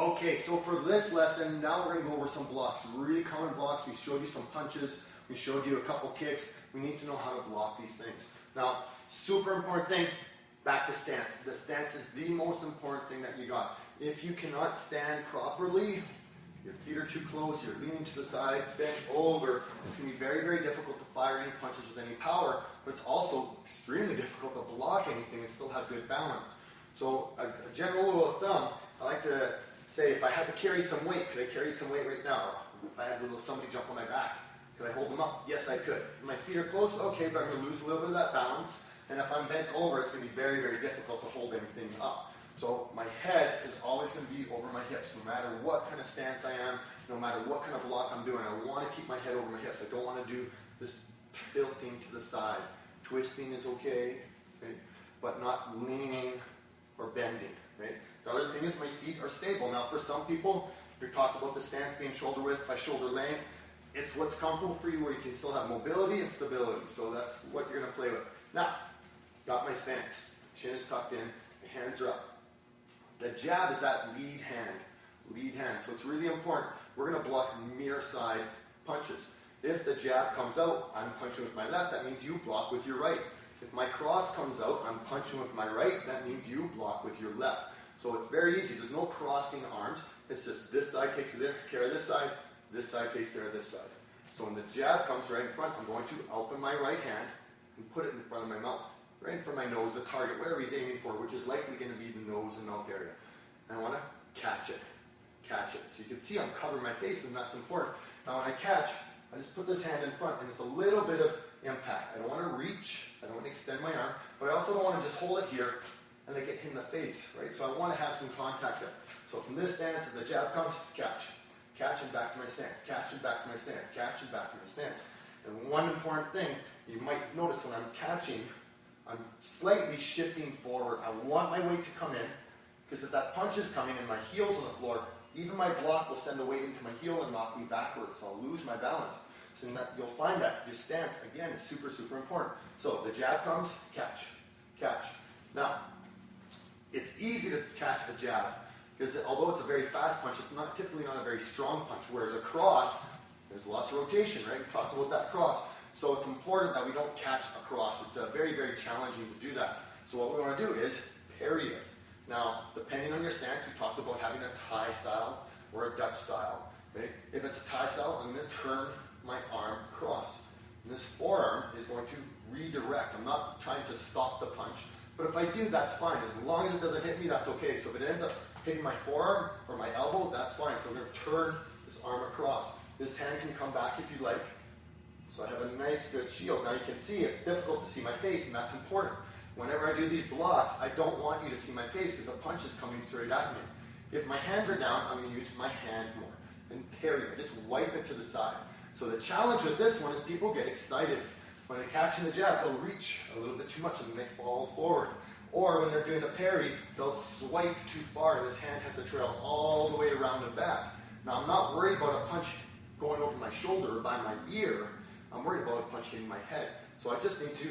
Okay, so for this lesson, now we're going to go over some blocks, really common blocks. We showed you some punches, we showed you a couple kicks. We need to know how to block these things. Now, super important thing, back to stance. The stance is the most important thing that you got. If you cannot stand properly, your feet are too close, you're leaning to the side, bent over, it's going to be very, very difficult to fire any punches with any power, but it's also extremely difficult to block anything and still have good balance. So, as a general rule of thumb, I like to say if I had to carry some weight, could I carry some weight right now? If I had somebody jump on my back, could I hold them up? Yes, I could. If my feet are close, okay, but I'm going to lose a little bit of that balance. And if I'm bent over, it's going to be very, very difficult to hold anything up. So my head is always going to be over my hips. No matter what kind of stance I am, no matter what kind of block I'm doing, I want to keep my head over my hips. I don't want to do this tilting to the side. Twisting is okay, right? But not leaning or bending. Right? The other thing is my feet are stable. Now for some people, we talked about the stance being shoulder width by shoulder length. It's what's comfortable for you where you can still have mobility and stability. So that's what you're going to play with. Now, got my stance. Chin is tucked in, the hands are up. The jab is that lead hand. Lead hand. So it's really important. We're going to block mirror side punches. If the jab comes out, I'm punching with my left. That means you block with your right. If my cross comes out, I'm punching with my right. That means you block with your left. So it's very easy. There's no crossing arms. It's just this side takes care of this side takes care of this side. So when the jab comes right in front, I'm going to open my right hand and put it in front of my mouth. Right in front of my nose, the target, whatever he's aiming for, which is likely going to be the nose and mouth area. And I want to catch it. Catch it. So you can see I'm covering my face, and that's important. Now when I catch, I just put this hand in front, and it's a little bit of impact. I don't want to reach. I don't want to extend my arm, but I also don't want to just hold it here and then get hit in the face, right? So I want to have some contact there. So from this stance, if the jab comes, catch. Catch and back to my stance. Catch and back to my stance. Catch and back to my stance. And one important thing, you might notice when I'm catching, I'm slightly shifting forward. I want my weight to come in, because if that punch is coming and my heel's on the floor, even my block will send the weight into my heel and knock me backwards, so I'll lose my balance. So that you'll find that your stance, again, is super, super important. So the jab comes, catch, catch. Now, it's easy to catch a jab, because although it's a very fast punch, it's typically not a very strong punch, whereas a cross, there's lots of rotation, right? We talked about that cross. So it's important that we don't catch a cross. It's very, very challenging to do that. So what we want to do is parry it. Now, depending on your stance, we talked about having a Thai style or a Dutch style. Okay? If it's a Thai style, I'm going to turn my arm across. And this forearm is going to redirect. I'm not trying to stop the punch, but if I do, that's fine. As long as it doesn't hit me, that's okay. So if it ends up hitting my forearm or my elbow, that's fine. So I'm going to turn this arm across. This hand can come back if you like. So I have a nice, good shield. Now you can see it's difficult to see my face, and that's important. Whenever I do these blocks, I don't want you to see my face because the punch is coming straight at me. If my hands are down, I'm going to use my hand more. And parry it. Just wipe it to the side. So the challenge with this one is people get excited. When they're catching the jab, they'll reach a little bit too much and then they fall forward. Or when they're doing a parry, they'll swipe too far and this hand has to trail all the way around and back. Now I'm not worried about a punch going over my shoulder or by my ear. I'm worried about a punch hitting my head. So I just need to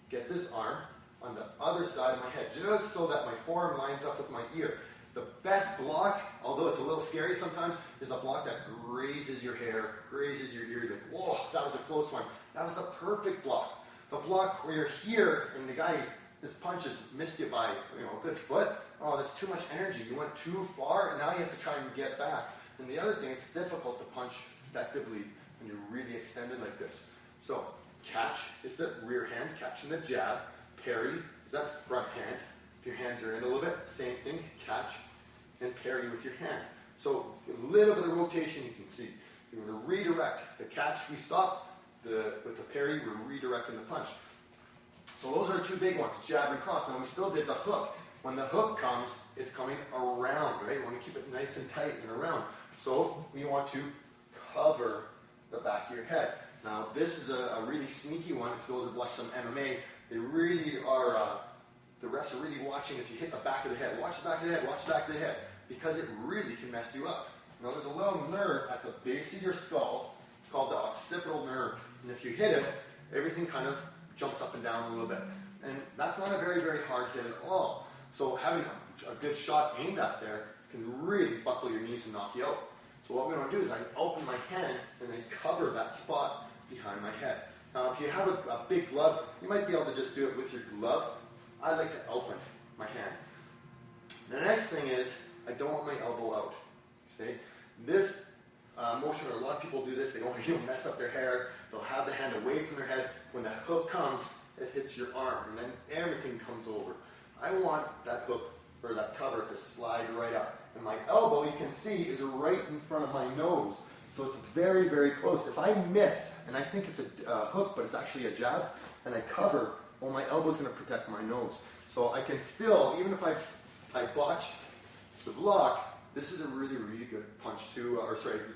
get this arm on the other side of my head, just so that my forearm lines up with my ear. The best block, although it's a little scary sometimes, is a block that grazes your hair, grazes your ear. You're like, whoa, that was a close one. That was the perfect block. The block where you're here and the guy, this punch just missed you by a good foot. Oh, that's too much energy. You went too far, and now you have to try and get back. And the other thing, it's difficult to punch effectively when you're really extended like this. So catch is the rear hand, catching the jab. Parry is that front hand. If your hands are in a little bit, same thing, catch and parry with your hand. So a little bit of rotation you can see. You're going to redirect. The catch, we stop. With the parry, we're redirecting the punch. So those are two big ones, jab and cross. Now we still did the hook. When the hook comes, it's coming around, right? We want to keep it nice and tight and around. So we want to cover the back of your head. Now this is a really sneaky one. If those have watched some MMA, they really are, the refs are really watching if you hit the back of the head. Watch the back of the head, watch the back of the head, because it really can mess you up. Now there's a little nerve at the base of your skull called the occipital nerve. And if you hit it, everything kind of jumps up and down a little bit. And that's not a very, very hard hit at all. So having a good shot aimed at there can really buckle your knees and knock you out. So what we want to do is I open my hand and then cover that spot behind my head. Now if you have a big glove, you might be able to just do it with your glove. I like to open my hand. The next thing is, I don't want my elbow out. See? This motion, or a lot of people do this, they don't want to mess up their hair. They'll have the hand away from their head. When that hook comes, it hits your arm, and then everything comes over. I want that hook, or that cover, to slide right up. And my elbow, you can see, is right in front of my nose. So it's very, very close. If I miss, and I think it's a hook, but it's actually a jab, and I cover, well, my elbow's going to protect my nose. So I can still, even if I botch the block, this is a really, really good punch to,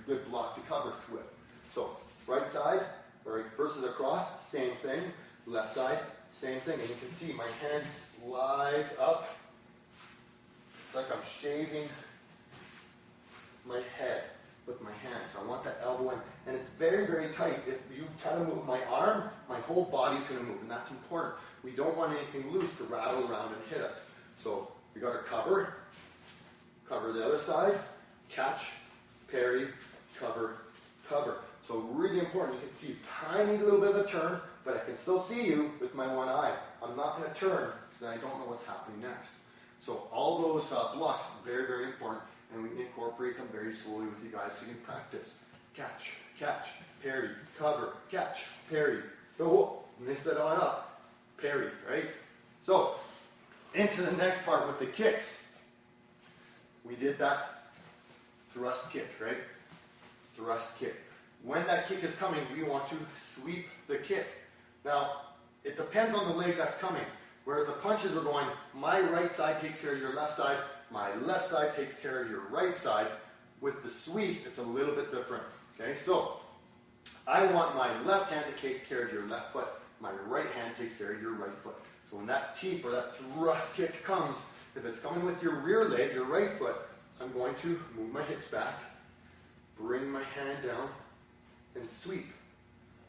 good block to cover with. So right side versus across, same thing. Left side, same thing. And you can see my hand slides up. It's like I'm shaving my head with my hand. So I want that elbow in. And it's very, very tight. If you try to move my arm, my whole body's going to move. And that's important. We don't want anything loose to rattle around and hit us. So we got to cover the other side, catch, parry, cover, cover. So really important. You can see a tiny little bit of a turn, but I can still see you with my one eye. I'm not going to turn, so then I don't know what's happening next. So all those blocks, very, very important, and we incorporate them very slowly with you guys so you can practice. Catch, catch, parry, cover, catch, parry. Oh, miss that on up, parry, right? So, into the next part with the kicks. We did that thrust kick, right? Thrust kick. When that kick is coming, we want to sweep the kick. Now, it depends on the leg that's coming. Where the punches are going, my right side takes care of your left side, my left side takes care of your right side. With the sweeps, it's a little bit different. Okay, so I want my left hand to take care of your left foot, my right hand takes care of your right foot. So when that teep or that thrust kick comes, if it's coming with your rear leg, your right foot, I'm going to move my hips back, bring my hand down, and sweep.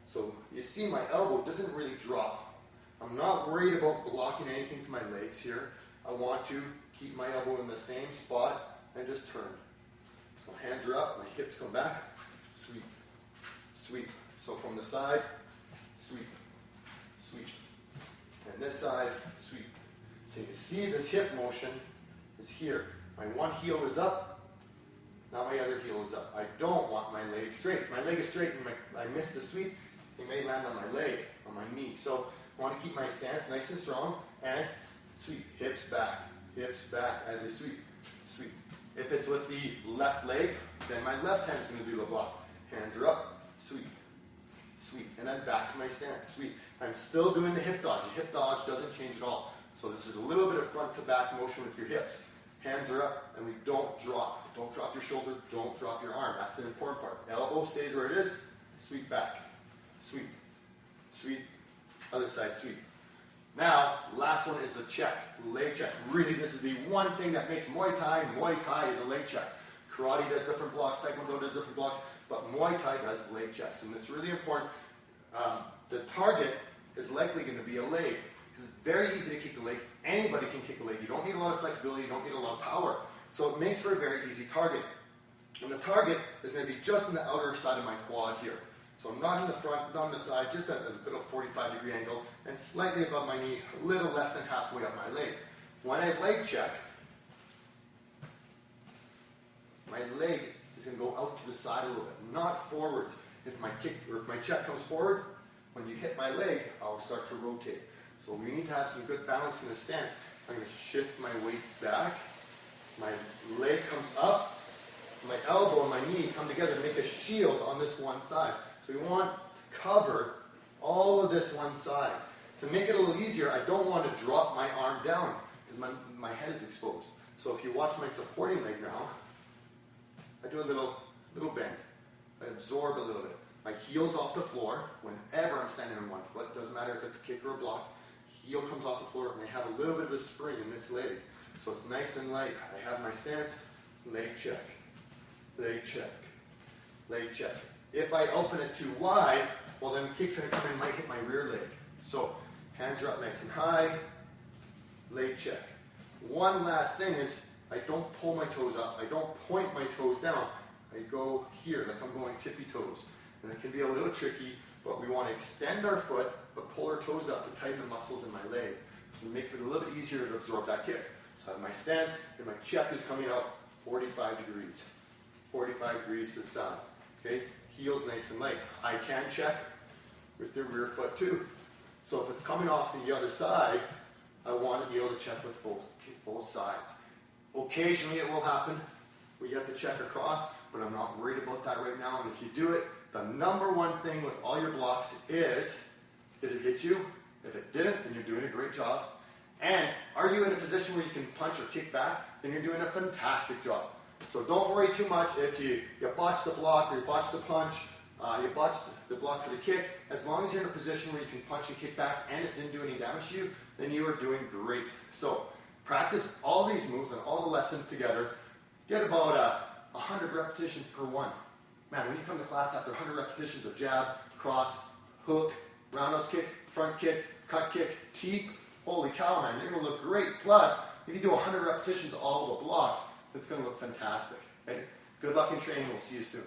So you see my elbow doesn't really drop. I'm not worried about blocking anything to my legs here. I want to keep my elbow in the same spot and just turn. So hands are up, my hips come back, sweep, sweep. So from the side, sweep, sweep. And this side, sweep. So you can see this hip motion is here. My one heel is up, now my other heel is up. I don't want my leg straight. If my leg is straight and I miss the sweep, it may land on my leg, on my knee. So I want to keep my stance nice and strong and sweep. Hips back as I sweep, sweep. If it's with the left leg, then my left hand is going to do the block. Hands are up, sweep, sweep. And then back to my stance, sweep. I'm still doing the hip dodge. The hip dodge doesn't change at all. So this is a little bit of front to back motion with your hips. Hands are up, and we don't drop. Don't drop your shoulder, don't drop your arm. That's the important part. Elbow stays where it is, sweep back, sweep, sweep, other side, sweep. Now, last one is the check, leg check. Really, this is the one thing that makes Muay Thai. Muay Thai is a leg check. Karate does different blocks, Taekwondo does different blocks, but Muay Thai does leg checks, and it's really important. The target is likely going to be a leg. It's very easy to kick a leg. Anybody can kick a leg. You don't need a lot of flexibility. You don't need a lot of power. So it makes for a very easy target. And the target is going to be just on the outer side of my quad here. So not in the front, not on the side, just at a little 45-degree angle, and slightly above my knee, a little less than halfway up my leg. When I leg check, my leg is going to go out to the side a little bit, not forwards. If my kick or if my check comes forward, when you hit my leg, I'll start to rotate. So we need to have some good balance in the stance. I'm going to shift my weight back. My leg comes up. My elbow and my knee come together to make a shield on this one side. So we want to cover all of this one side. To make it a little easier, I don't want to drop my arm down because my head is exposed. So if you watch my supporting leg now, I do a little bend. I absorb a little bit. My heel's off the floor whenever I'm standing on one foot. Doesn't matter if it's a kick or a block. Heel comes off the floor and I have a little bit of a spring in this leg. So it's nice and light. I have my stance, leg check, leg check, leg check. If I open it too wide, well then the kick's going to come in and might hit my rear leg. So hands are up nice and high, leg check. One last thing is I don't pull my toes up. I don't point my toes down. I go here, like I'm going tippy toes. And it can be a little tricky, but we want to extend our foot, but pull our toes up to tighten the muscles in my leg. So make it a little bit easier to absorb that kick. So I have my stance, and my check is coming out 45 degrees. 45 degrees to the side. Okay? Heels nice and light. I can check with the rear foot too. So if it's coming off the other side, I want to be able to check with both sides. Occasionally it will happen where you have to check across, but I'm not worried about that right now. And if you do it, the number one thing with all your blocks is, did it hit you? If it didn't, then you're doing a great job. And are you in a position where you can punch or kick back? Then you're doing a fantastic job. So don't worry too much if you botch the block or you botch the punch, you botch the block for the kick. As long as you're in a position where you can punch and kick back and it didn't do any damage to you, then you are doing great. So practice all these moves and all the lessons together. Get about 100 repetitions per one. Man, when you come to class after 100 repetitions of jab, cross, hook, roundhouse kick, front kick, cut kick, teep, holy cow, man, you're going to look great. Plus, if you do 100 repetitions of all the blocks, it's going to look fantastic. Okay? Good luck in training. We'll see you soon.